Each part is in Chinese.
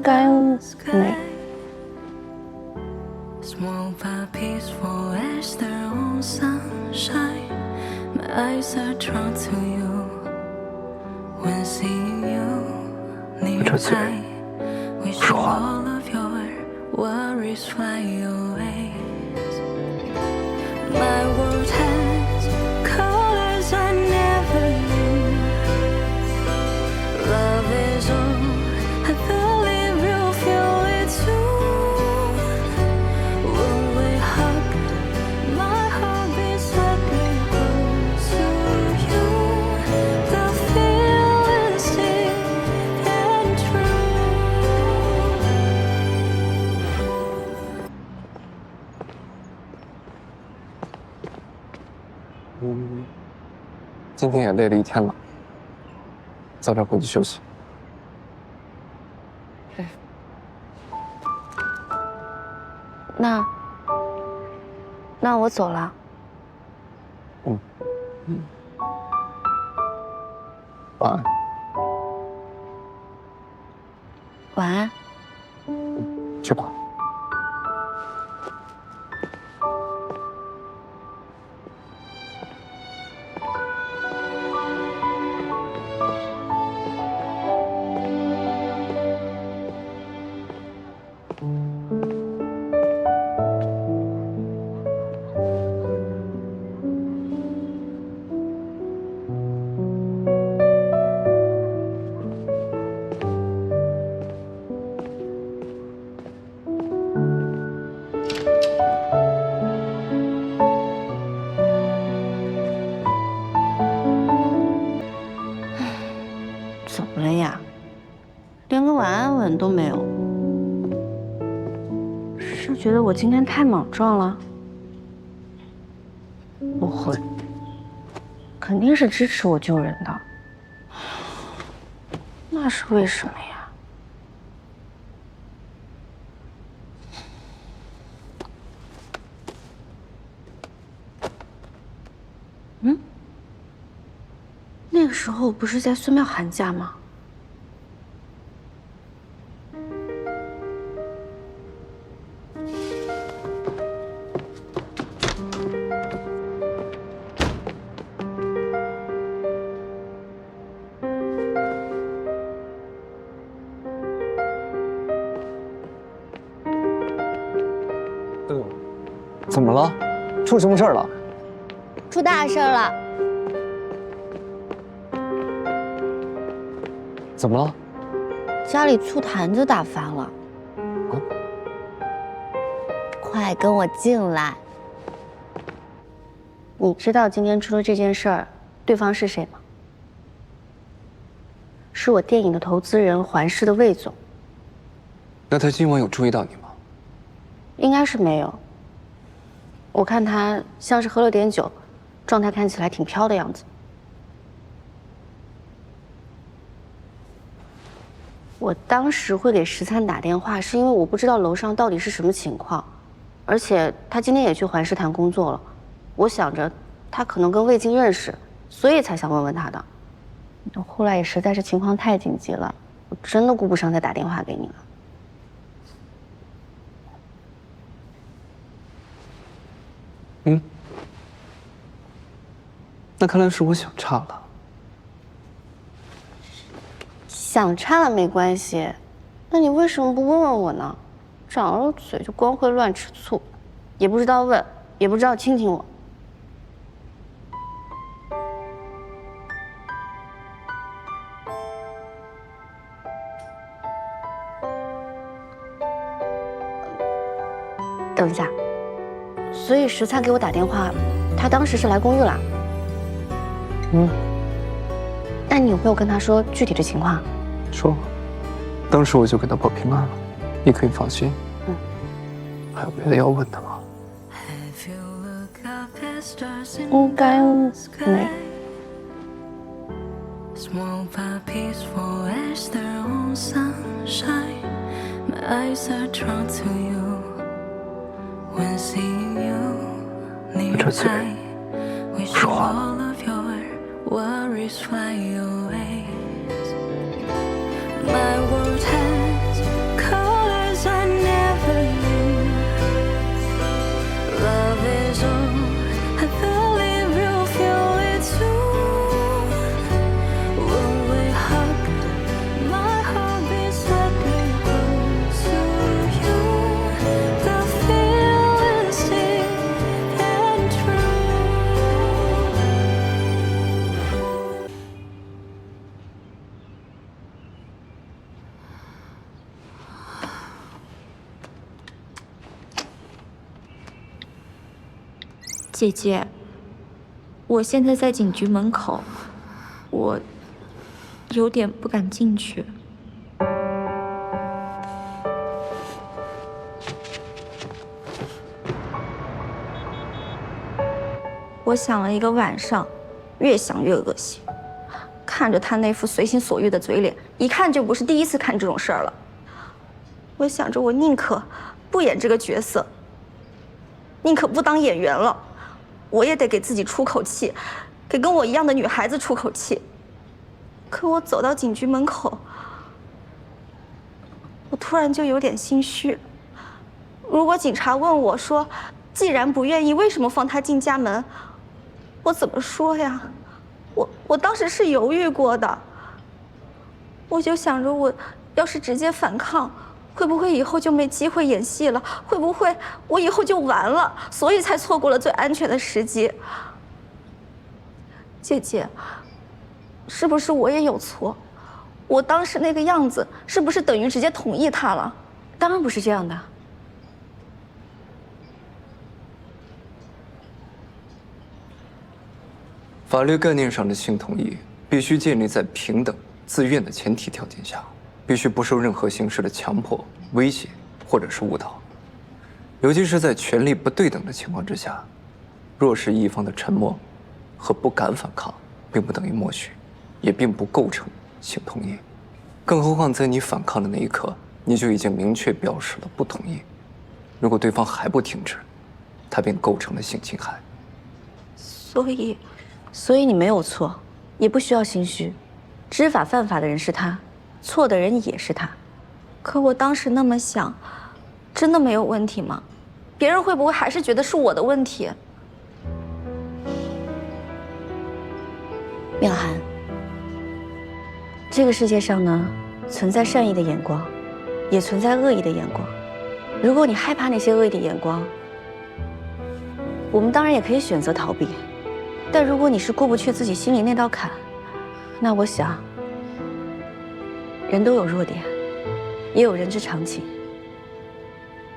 该没。Small but peaceful as their own sunshine. My eyes are drawn to you when seeing you nearby. Wish all of your worries fly away. My world has colors I never knew. Love is all I believe you'll feel it too. When we hug, my heart beats slightly close to you. The feeling's deep and true. 今天也累了一天了，早点回去休息。那我走了。晚安。晚安。去吧。怎么了呀？连个晚安吻都没有，是觉得我今天太莽撞了？不会，肯定是支持我救人的。那是为什么呀？那个时候不是在寺庙喊价吗？怎么了？出什么事儿了？出大事了！怎么了？家里醋坛子打翻了。快跟我进来！你知道今天出了这件事儿，对方是谁吗？是我电影的投资人环视的魏总。那他今晚有注意到你吗？应该是没有。我看他像是喝了点酒，状态看起来挺飘的样子。我当时会给13打电话，是因为我不知道楼上到底是什么情况，而且他今天也去环视谈工作了。我想着他可能跟魏晋认识，所以才想问问他的。后来也实在是情况太紧急了，我真的顾不上再打电话给你了。那看来是我想差了。想差了没关系，那你为什么不问问我呢？长了嘴就光会乱吃醋，也不知道问，也不知道亲亲我。等一下，所以石灿给我打电话，他当时是来公寓了。那你有没有跟他说具体的情况？说了，当时我就给他报平安了，你可以放心。还有别的要问的吗？应该没。Small but peaceful as their own sunshine. My eyes are drawn to you when seeing you nearby. Wish all of your worries fly away. My world has 姐姐，我现在在警局门口，我有点不敢进去。我想了一个晚上，越想越恶心。看着他那副随心所欲的嘴脸，一看就不是第一次干这种事儿了。我想着，我宁可不演这个角色，宁可不当演员了，我也得给自己出口气，给跟我一样的女孩子出口气。可我走到警局门口，我突然就有点心虚。如果警察问我说，既然不愿意，为什么放他进家门？我怎么说呀？我当时是犹豫过的。我就想着，我要是直接反抗，会不会以后就没机会演戏了？会不会我以后就完了？所以才错过了最安全的时机。姐姐，是不是我也有错？我当时那个样子，是不是等于直接同意他了？当然不是这样的。法律概念上的性同意必须建立在平等、自愿的前提条件下，必须不受任何形式的强迫、威胁或者是误导。尤其是在权力不对等的情况之下，弱势一方的沉默和不敢反抗，并不等于默许，也并不构成性同意。更何况在你反抗的那一刻，你就已经明确表示了不同意。如果对方还不停止，他便构成了性侵害。所以你没有错，也不需要心虚。知法犯法的人是他，错的人也是他。可我当时那么想，真的没有问题吗？别人会不会还是觉得是我的问题？妙涵，这个世界上呢，存在善意的眼光，也存在恶意的眼光。如果你害怕那些恶意的眼光，我们当然也可以选择逃避。但如果你是过不去自己心里那道坎，那我想，人都有弱点，也有人之常情。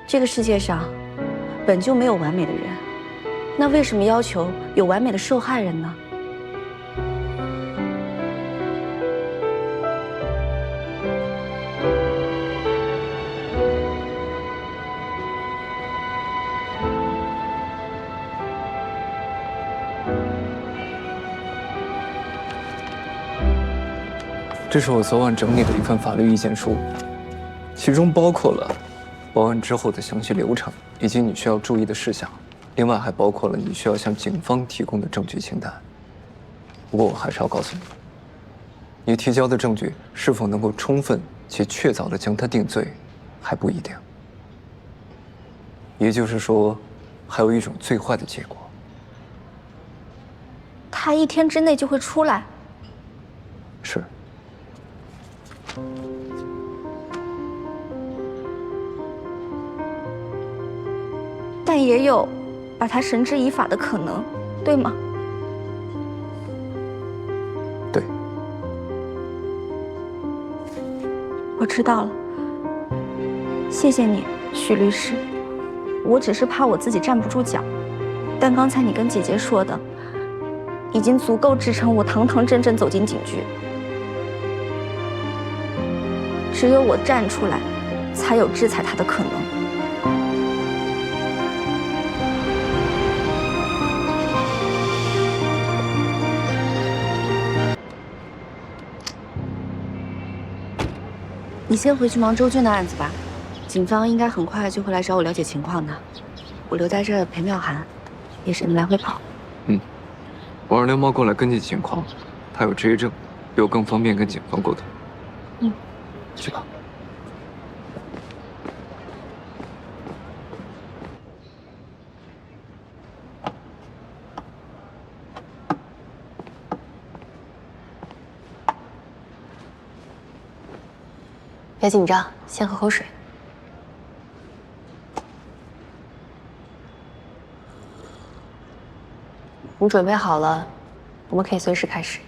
这个世界上本就没有完美的人，那为什么要求有完美的受害人呢？这是我昨晚整理的一份法律意见书，其中包括了报案之后的详细流程以及你需要注意的事项，另外还包括了你需要向警方提供的证据清单。不过我还是要告诉你，你提交的证据是否能够充分且确凿地将他定罪，还不一定。也就是说，还有一种最坏的结果。他1天之内就会出来。是。但也有把他绳之以法的可能，对吗？对。我知道了，谢谢你，许律师。我只是怕我自己站不住脚，但刚才你跟姐姐说的，已经足够支撑我堂堂正正走进警局。只有我站出来，才有制裁他的可能。你先回去忙周娟的案子吧，警方应该很快就会来找我了解情况的。我留在这儿陪妙涵，也省得来回跑。我让梁猫过来跟进情况，他有职业证，比我更方便跟警方沟通。去吧。别紧张，先喝口水。你准备好了，我们可以随时开始。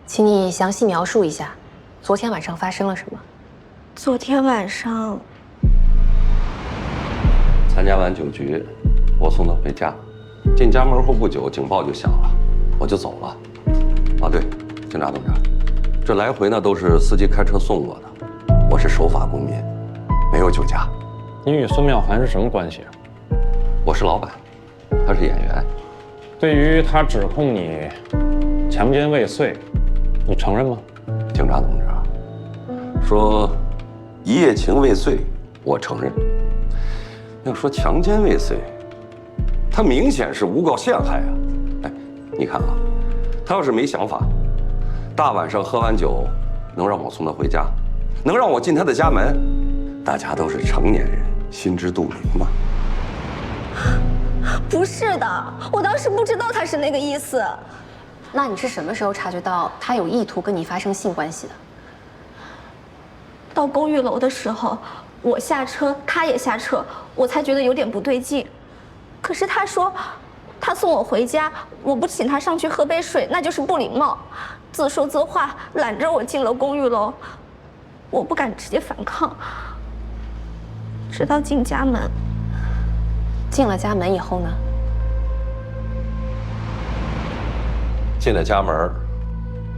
请你详细描述一下，昨天晚上发生了什么？昨天晚上参加完酒局，我送他回家，进家门后不久，警报就响了，我就走了。啊，对，警察同志，这来回呢都是司机开车送我的，我是守法公民，没有酒驾。你与孙妙涵是什么关系啊？我是老板，他是演员。对于他指控你强奸未遂，你承认吗？警察同志啊，说一夜情未遂，我承认。要说强奸未遂，他明显是诬告陷害啊！哎，你看啊，他要是没想法，大晚上喝完酒，能让我送他回家，能让我进他的家门，大家都是成年人，心知肚明嘛。不是的，我当时不知道他是那个意思。那你是什么时候察觉到他有意图跟你发生性关系的？到公寓楼的时候，我下车，他也下车，我才觉得有点不对劲。可是他说，他送我回家，我不请他上去喝杯水，那就是不礼貌。自说自话，揽着我进了公寓楼，我不敢直接反抗，直到进家门。进了家门以后呢？进了家门，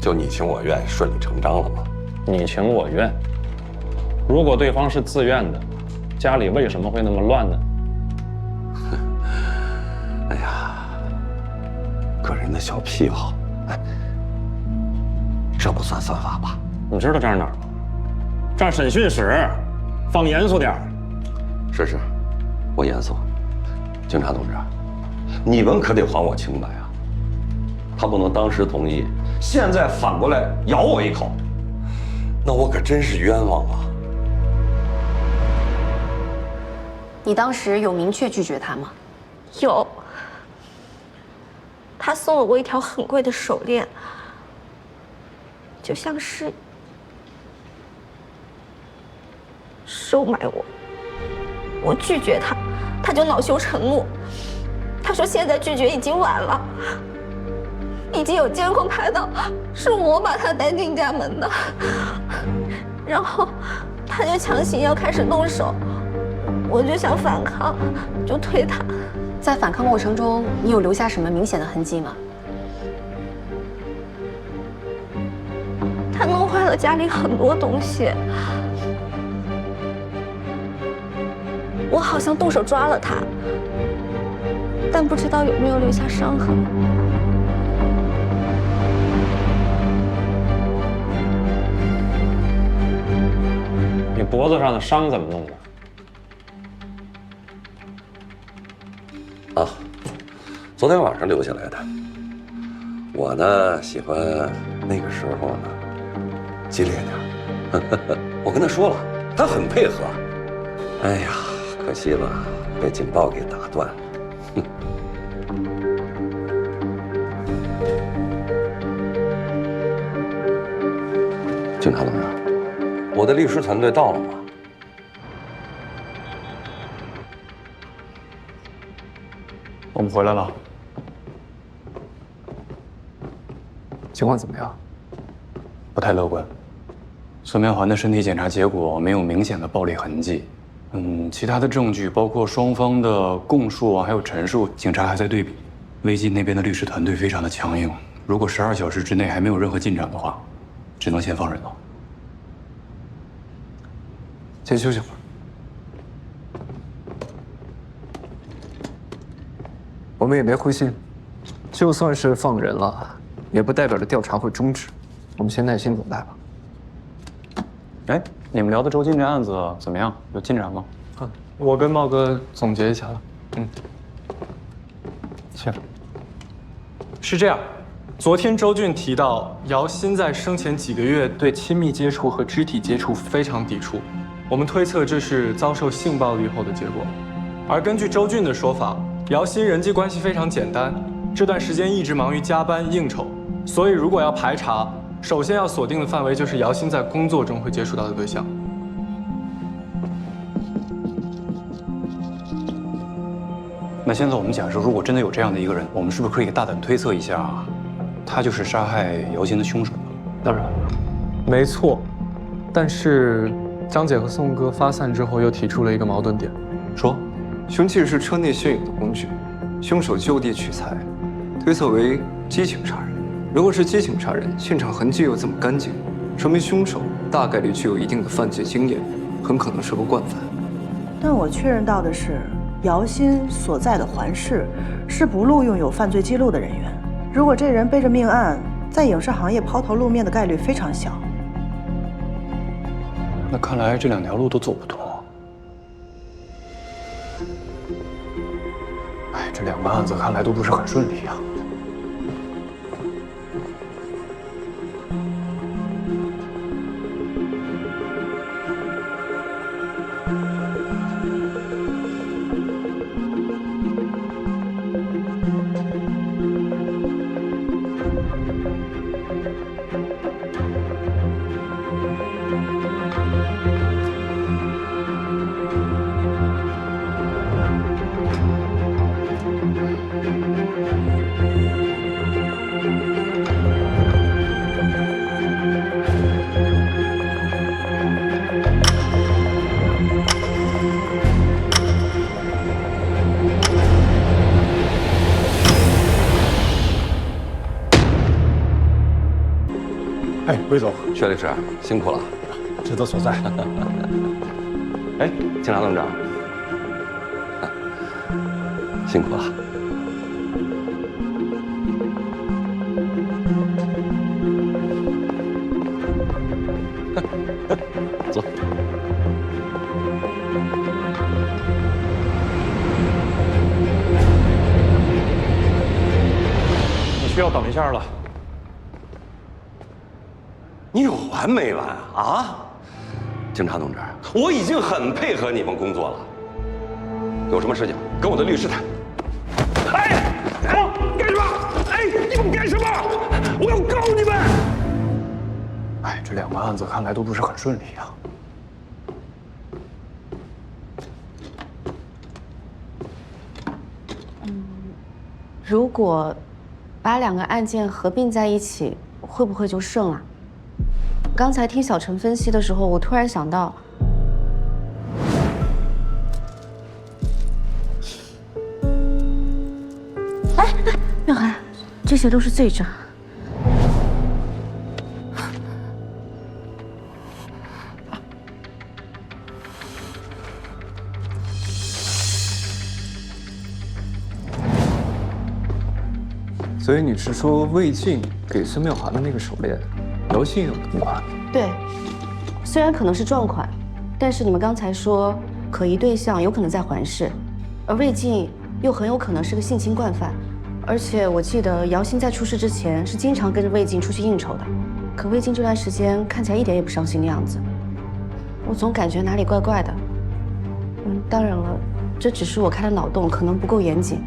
就你情我愿，顺理成章了吗？你情我愿。如果对方是自愿的，家里为什么会那么乱呢？哎呀，个人的小癖好，哎，这不算犯法吧？你知道这儿哪儿吗？这儿审讯室，放严肃点儿。是，我严肃。警察同志，你们可得还我清白啊！他不能当时同意，现在反过来咬我一口，那我可真是冤枉啊！你当时有明确拒绝他吗？有。他送了我一条很贵的手链，就像是收买我。我拒绝他，他就恼羞成怒。他说现在拒绝已经晚了，已经有监控拍到是我把他带进家门的。然后他就强行要开始动手，我就想反抗，就推他。在反抗过程中，你有留下什么明显的痕迹吗？他弄坏了家里很多东西，我好像动手抓了他，但不知道有没有留下伤痕。你脖子上的伤怎么弄的？啊，昨天晚上留下来的。我呢喜欢那个时候呢激烈点。我跟他说了，他很配合。哎呀，可惜了，被警报给打断了。警察同志，我的律师团队到了吗？我们回来了。情况怎么样？不太乐观。孙苗环的身体检查结果没有明显的暴力痕迹。其他的证据包括双方的供述啊，还有陈述，警察还在对比。魏晋那边的律师团队非常的强硬，如果12小时之内还没有任何进展的话，只能先放人了。先休息会儿。我们也别灰心，就算是放人了，也不代表着调查会终止。我们先耐心等待吧。哎，你们聊的周金这案子怎么样？有进展吗？我跟茂哥总结一下了。行。是这样，昨天周俊提到姚鑫在生前几个月对亲密接触和肢体接触非常抵触，我们推测这是遭受性暴力后的结果。而根据周俊的说法，姚鑫人际关系非常简单，这段时间一直忙于加班应酬，所以如果要排查，首先要锁定的范围就是姚鑫在工作中会接触到的对象。那现在我们假设，如果真的有这样的一个人，我们是不是可以大胆推测一下，他就是杀害姚鑫的凶手？当然，没错。但是张姐和宋哥发散之后，又提出了一个矛盾点，说，凶器是车内现有的工具，凶手就地取材，推测为激情杀人。如果是激情杀人，现场痕迹又这么干净，说明凶手大概率具有一定的犯罪经验，很可能是个惯犯。但我确认到的是，姚鑫所在的环市是不录用有犯罪记录的人员。如果这人背着命案，在影视行业抛头露面的概率非常小。那看来这2条路都走不通。哎，这2个案子看来都不是很顺利啊。哎，魏总，薛律师辛苦了，职责所在。哎，警察董事长，辛苦了。走。你需要等一下了。你有完没完啊？警察同志，我已经很配合你们工作了，有什么事情跟我的律师谈。哎，干什么？哎，你们干什么？我要告你们！哎，这2个案子看来都不是很顺利啊。如果把2个案件合并在一起，会不会就顺了？刚才听小陈分析的时候，我突然想到，妙涵，这些都是罪证。所以你是说魏晋给孙妙涵的那个手链，姚鑫有同款？对，虽然可能是撞款，但是你们刚才说可疑对象有可能在环市，而魏晋又很有可能是个性侵惯犯，而且我记得姚鑫在出事之前是经常跟着魏晋出去应酬的，可魏晋这段时间看起来一点也不伤心的样子，我总感觉哪里怪怪的。当然了，这只是我开的脑洞，可能不够严谨。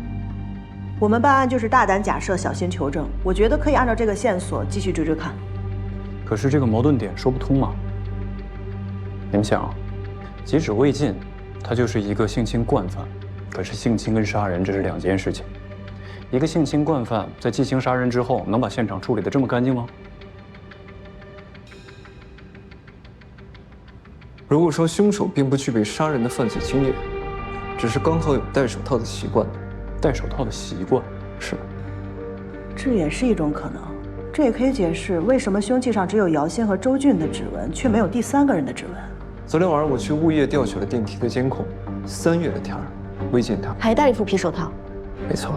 我们办案就是大胆假设，小心求证。我觉得可以按照这个线索继续追追看。可是这个矛盾点说不通啊！你们想，即使魏晋，他就是一个性侵惯犯，可是性侵跟杀人这是2件事情。一个性侵惯犯在进行杀人之后，能把现场处理得这么干净吗？如果说凶手并不具备杀人的犯罪经验，只是刚好有戴手套的习惯，戴手套的习惯是，这也是一种可能。这也可以解释为什么凶器上只有姚鑫和周俊的指纹，却没有第3个人的指纹。昨天晚上我去物业调取了电梯的监控，3月的天儿，魏晋他还戴了一副皮手套。没错，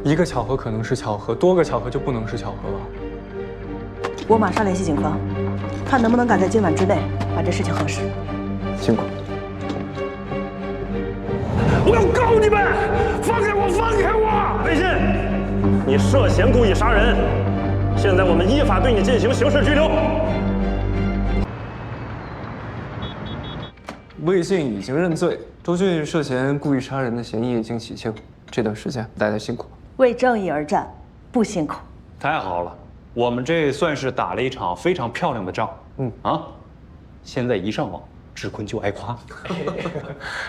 一个巧合可能是巧合，多个巧合就不能是巧合了。我马上联系警方，看能不能赶在今晚之内把这事情核实。辛苦。我要告你们！放开我！放开我！魏晋，你涉嫌故意杀人，现在我们依法对你进行刑事拘留。魏晋已经认罪，周俊涉嫌故意杀人的嫌疑已经洗清。这段时间大家辛苦。为正义而战，不辛苦。太好了，我们这算是打了一场非常漂亮的仗。现在一上网，志坤就挨夸。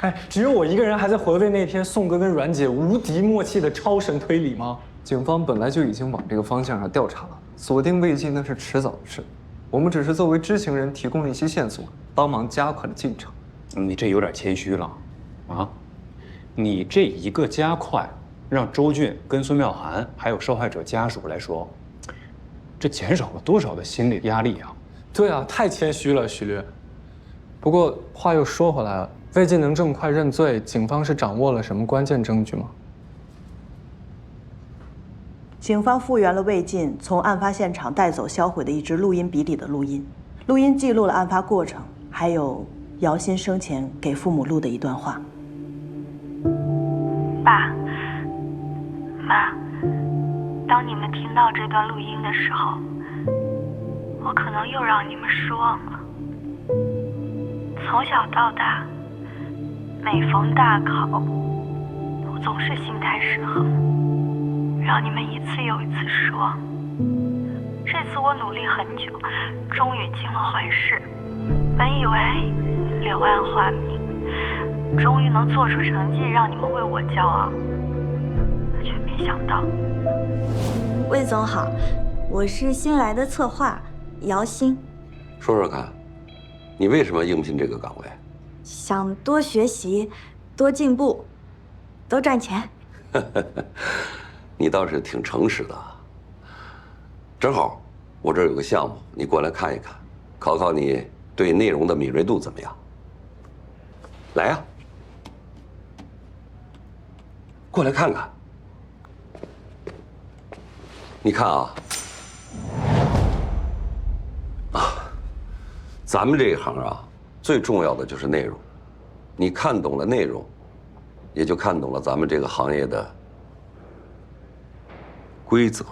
哎，只有我一个人还在回味那天宋哥跟阮姐无敌默契的超神推理吗？警方本来就已经往这个方向上调查了，锁定魏晋那是迟早的事。我们只是作为知情人提供了一些线索，帮忙加快了进程。你这有点谦虚了，啊！你这一个加快，让周俊跟孙妙涵还有受害者家属来说，这减少了多少的心理压力啊？对啊，太谦虚了，徐律。不过话又说回来了，魏晋能这么快认罪，警方是掌握了什么关键证据吗？警方复原了魏晋从案发现场带走销毁的一支录音笔里的录音，录音记录了案发过程，还有姚鑫生前给父母录的一段话。爸妈，当你们听到这段录音的时候，我可能又让你们失望了。从小到大，每逢大考，我总是心态失衡，让你们一次又一次失望。这次我努力很久，终于进了环视，本以为柳暗花明，终于能做出成绩让你们为我骄傲，却没想到。魏总好，我是新来的策划姚鑫。说说看，你为什么应聘这个岗位？想多学习，多进步，多赚钱。你倒是挺诚实的。正好，我这儿有个项目，你过来看一看，考考你对内容的敏锐度怎么样？来呀，过来看看。你看啊，咱们这一行啊，最重要的就是内容。你看懂了内容，也就看懂了咱们这个行业的规则。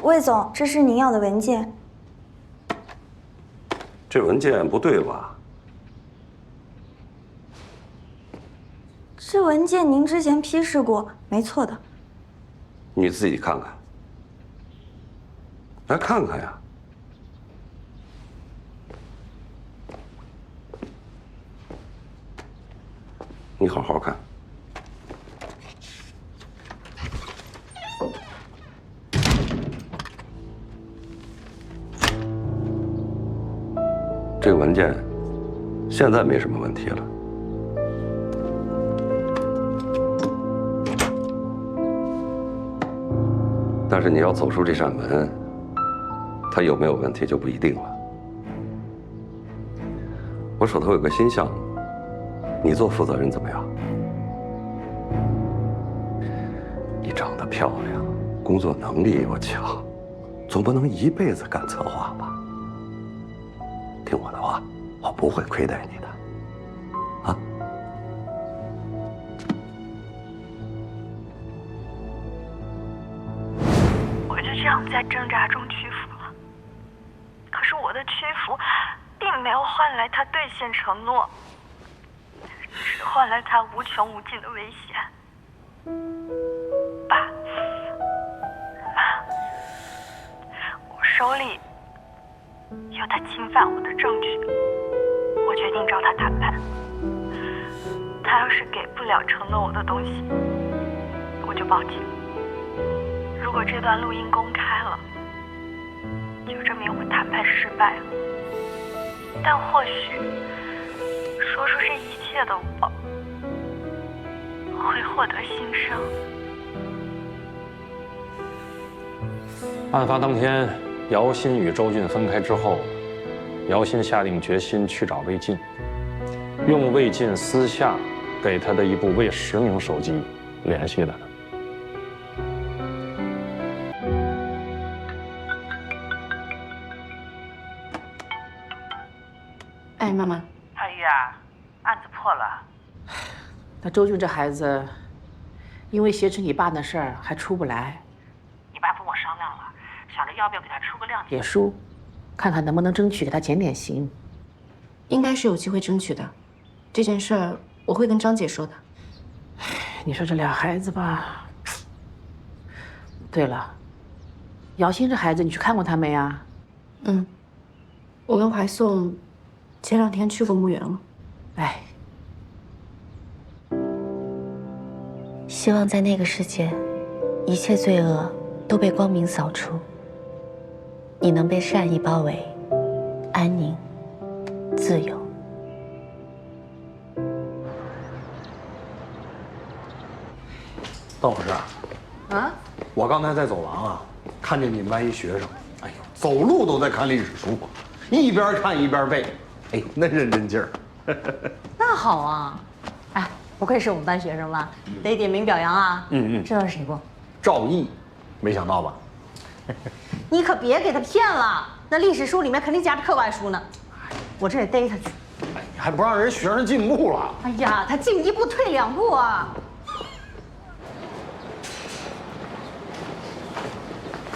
魏总，这是您要的文件。这文件不对吧？这文件您之前批示过，没错的。你自己看看，来看看呀。你好好看。这个文件现在没什么问题了。但是你要走出这扇门，它有没有问题就不一定了。我手头有个新项目，你做负责人怎么样？你长得漂亮，工作能力又强，总不能一辈子干策划吧？听我的话，我不会亏待你的，啊？我就这样在挣扎中屈服了。可是我的屈服，并没有换来他兑现承诺，只换来他无穷无尽的危险。爸妈，我手里有他侵犯我的证据，我决定找他谈判。他要是给不了承诺我的东西，我就报警。如果这段录音公开了，就证明我谈判失败了。但或许说出这一切的我，会获得新生。案发当天，姚鑫与周俊分开之后，姚鑫下定决心去找魏晋，用魏晋私下给他的一部未实名手机联系了他。哎，妈妈。阿玉啊，案子破了。那周俊这孩子，因为挟持你爸那事儿还出不来。你爸跟我商量了，想着要不要给他出个谅解也输，看看能不能争取给他减点刑。应该是有机会争取的，这件事儿我会跟张姐说的。你说这俩孩子吧。对了，姚鑫这孩子你去看过他没啊？我跟怀颂前2天去过墓园了。哎，希望在那个世界，一切罪恶都被光明扫除，你能被善意包围，安宁、自由。窦老师，啊？我刚才在走廊啊，看见你们班一学生，哎呦，走路都在看历史书，一边看一边背，哎呦，那认真劲儿。那好啊，哎，不愧是我们班学生了，得点名表扬啊。知道是谁不？赵毅，没想到吧？你可别给他骗了，那历史书里面肯定夹着课外书呢，我这得逮他去。哎，还不让人学生进步了？哎呀，他进一步退两步啊。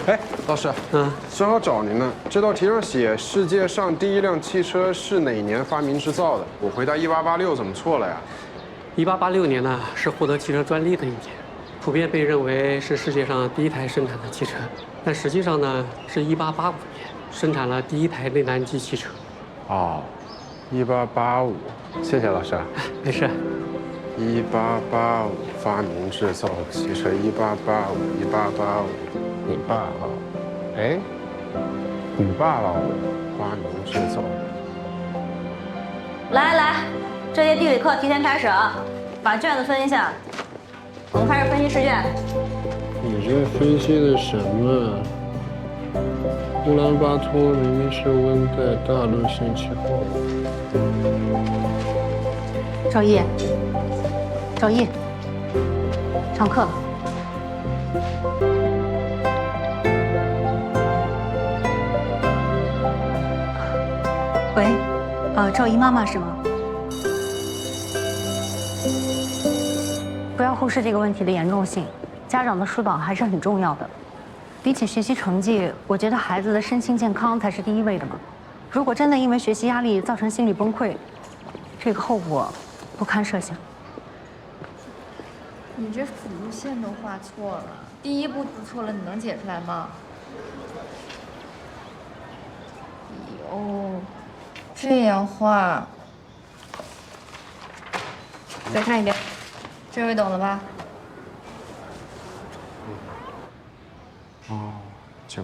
哎，老师，正好找您呢。这道题上写世界上第一辆汽车是哪年发明制造的？我回答1886，怎么错了呀？1886年呢，是获得汽车专利的一年，普遍被认为是世界上第一台生产的汽车，但实际上呢，是1885年生产了第一台内燃机汽车。哦，1885，谢谢老师。没事。1885发明制造汽车，1885，你爸爸，哎，你爸爸发明制造。来，这节地理课提前开始啊，把卷子分一下，我们开始分析试卷。你这分析的什么？乌兰巴托明明是温带大陆性气候。赵毅，上课了。喂，赵姨妈妈是吗？不要忽视这个问题的严重性，家长的疏导还是很重要的。比起学习成绩，我觉得孩子的身心健康才是第一位的嘛。如果真的因为学习压力造成心理崩溃，这个后果不堪设想。你这辅助线都画错了，第一步读错了，你能解出来吗？哦，这样画。再看一遍，这回懂了吧？哦，就。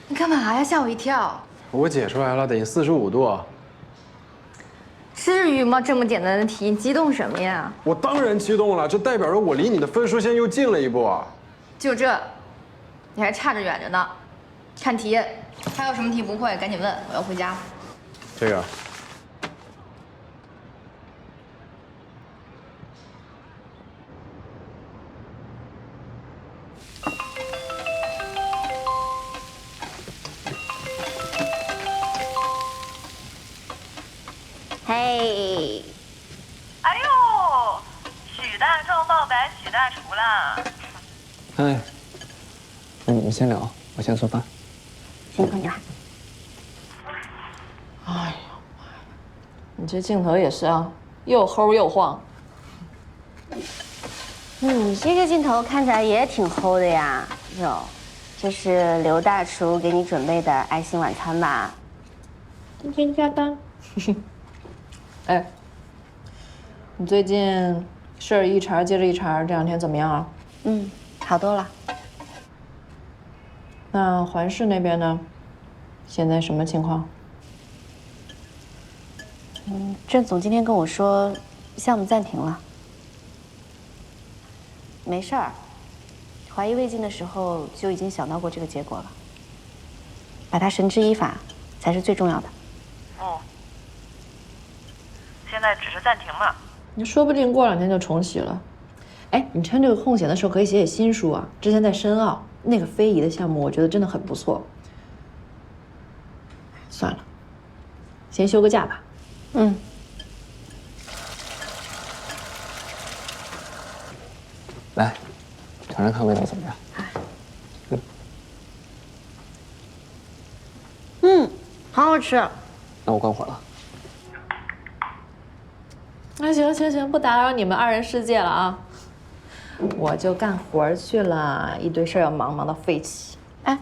你干嘛呀？吓我一跳！我解出来了，得45度。至于吗？这么简单的题，你激动什么呀？我当然激动了，这代表着我离你的分数线又近了一步啊！就这，你还差着远着呢。看题，还有什么题不会，赶紧问，我要回家。这个。嘿，哎呦，许大壮告白许大厨啦！哎，那你们先聊，我先做饭。辛苦你了。哎呀，你这镜头也是啊，又齁又晃。你这个镜头看起来也挺齁的呀。哟，这是刘大厨给你准备的爱心晚餐吧？今天加班。哎，你最近事儿一茬接着一茬，这2天怎么样啊？好多了。那环视那边呢？现在什么情况？郑总今天跟我说，项目暂停了。没事儿，怀疑未尽的时候就已经想到过这个结果了。把它绳之以法才是最重要的。现在只是暂停嘛。你说不定过2天就重启了。哎，你趁这个空闲的时候可以写写新书啊。之前在申奥那个非遗的项目，我觉得真的很不错。算了，先休个假吧。来，尝尝看味道怎么样？好好吃。那我关火了。那行，不打扰你们2人世界了啊。我就干活去了，一堆事儿要忙到废起。哎，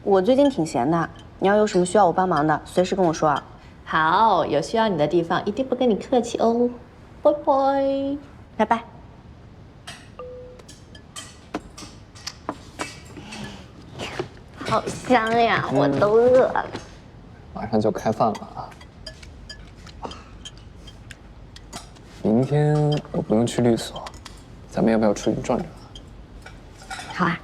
我最近挺闲的，你要有什么需要我帮忙的，随时跟我说啊。好，有需要你的地方一定不跟你客气哦。拜拜，拜拜。好香呀，我都饿了。马上就开饭了啊！明天我不用去律所，咱们要不要出去转转？好啊。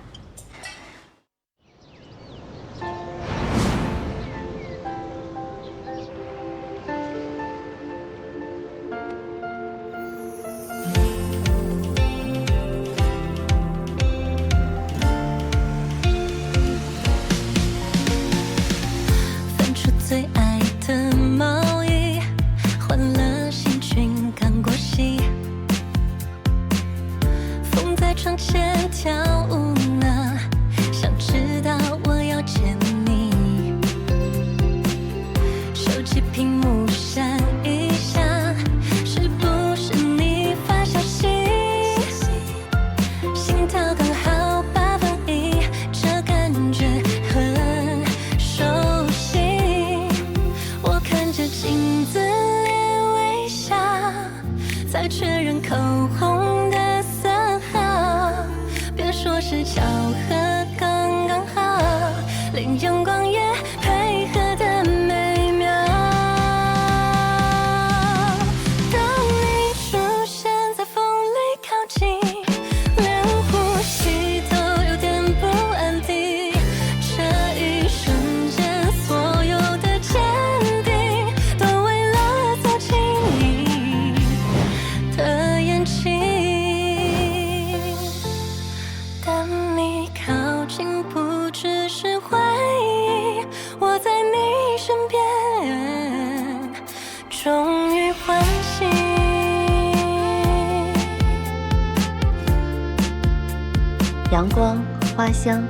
阳光、花香、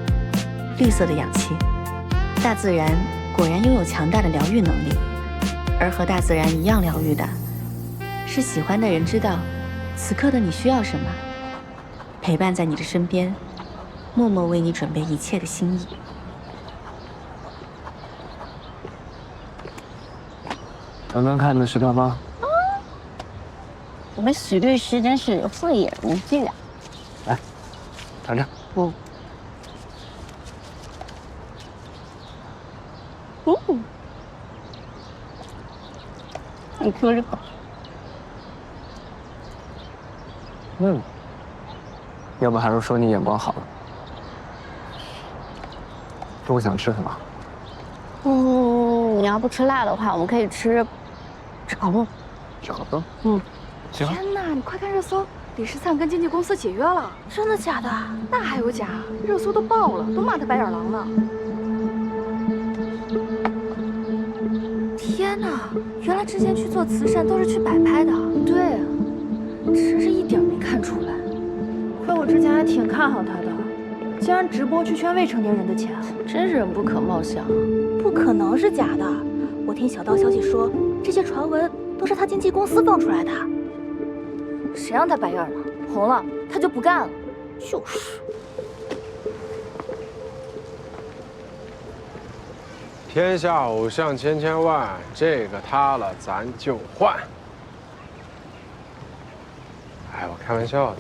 绿色的氧气，大自然果然拥有强大的疗愈能力。而和大自然一样疗愈的，是喜欢的人知道此刻的你需要什么，陪伴在你的身边，默默为你准备一切的心意。刚刚看的是干嘛？我们许律师真是慧眼如炬啊！来，尝尝。你说这个，要不还是说你眼光好了。中午想吃什么？你要不吃辣的话，我们可以吃炒肉。饺子？行。天哪，你快看热搜，李世灿跟经纪公司解约了。真的假的？那还有假？热搜都爆了，都骂他白眼狼呢。天哪，原来之前去做慈善都是去摆拍的。对啊，真是一点没看出来。亏我之前还挺看好他的，竟然直播去圈未成年人的钱，真是人不可貌相。不可能是假的，我听小道消息说，这些传闻都是他经纪公司放出来的。谁让他白眼了？红了他就不干了。就是。天下偶像千千万，这个塌了咱就换。哎，我开玩笑的。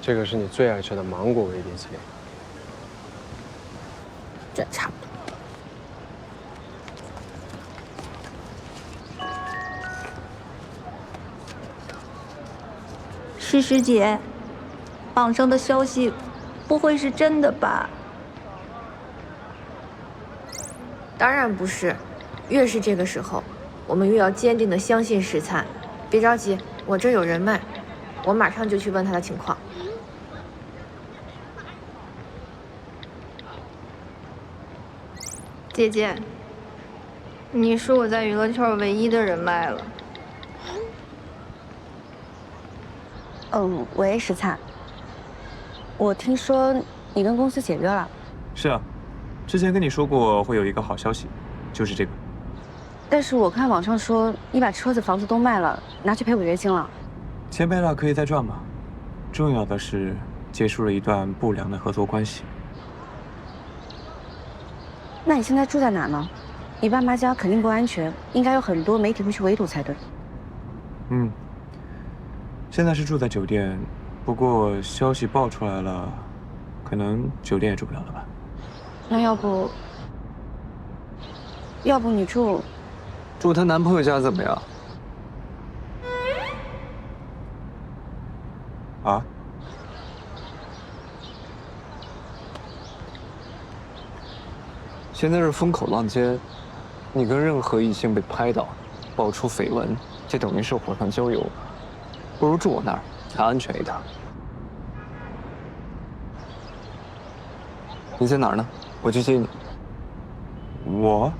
这个是你最爱吃的芒果威士忌。这差不多。诗诗姐，网上的消息不会是真的吧？当然不是，越是这个时候，我们越要坚定地相信石灿。别着急，我这有人脉，我马上就去问他的情况。姐姐，你是我在娱乐圈唯一的人脉了。喂，石灿，我听说你跟公司解约了。是啊，之前跟你说过会有一个好消息，就是这个。但是我看网上说你把车子、房子都卖了，拿去赔违约金了。钱赔了可以再赚嘛。重要的是结束了一段不良的合作关系。那你现在住在哪呢？你爸妈家肯定不安全，应该有很多媒体会去围堵才对。现在是住在酒店，不过消息爆出来了，可能酒店也住不了了吧？那要不你住她男朋友家怎么样？啊？现在是风口浪尖，你跟任何异性被拍到，爆出绯闻，这等于是火上浇油。不如住我那儿，还安全一点。你在哪儿呢？我去接你。我。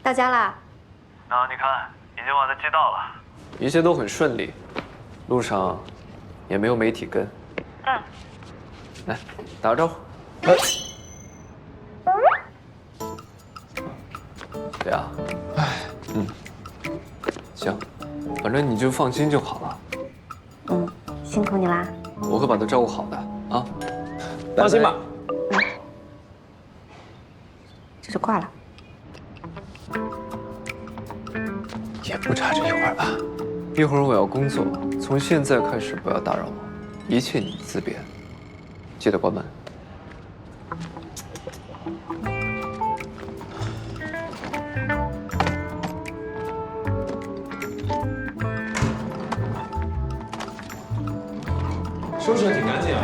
到家啦。那你看，已经把他接到了，一切都很顺利，路上也没有媒体跟。来，打个招呼。对啊，行，反正你就放心就好了。辛苦你啦。我会把他照顾好的啊，放心吧。这就挂了。也不差这一会儿吧。一会儿我要工作，从现在开始不要打扰我，一切你自便，记得关门。收拾的挺干净啊。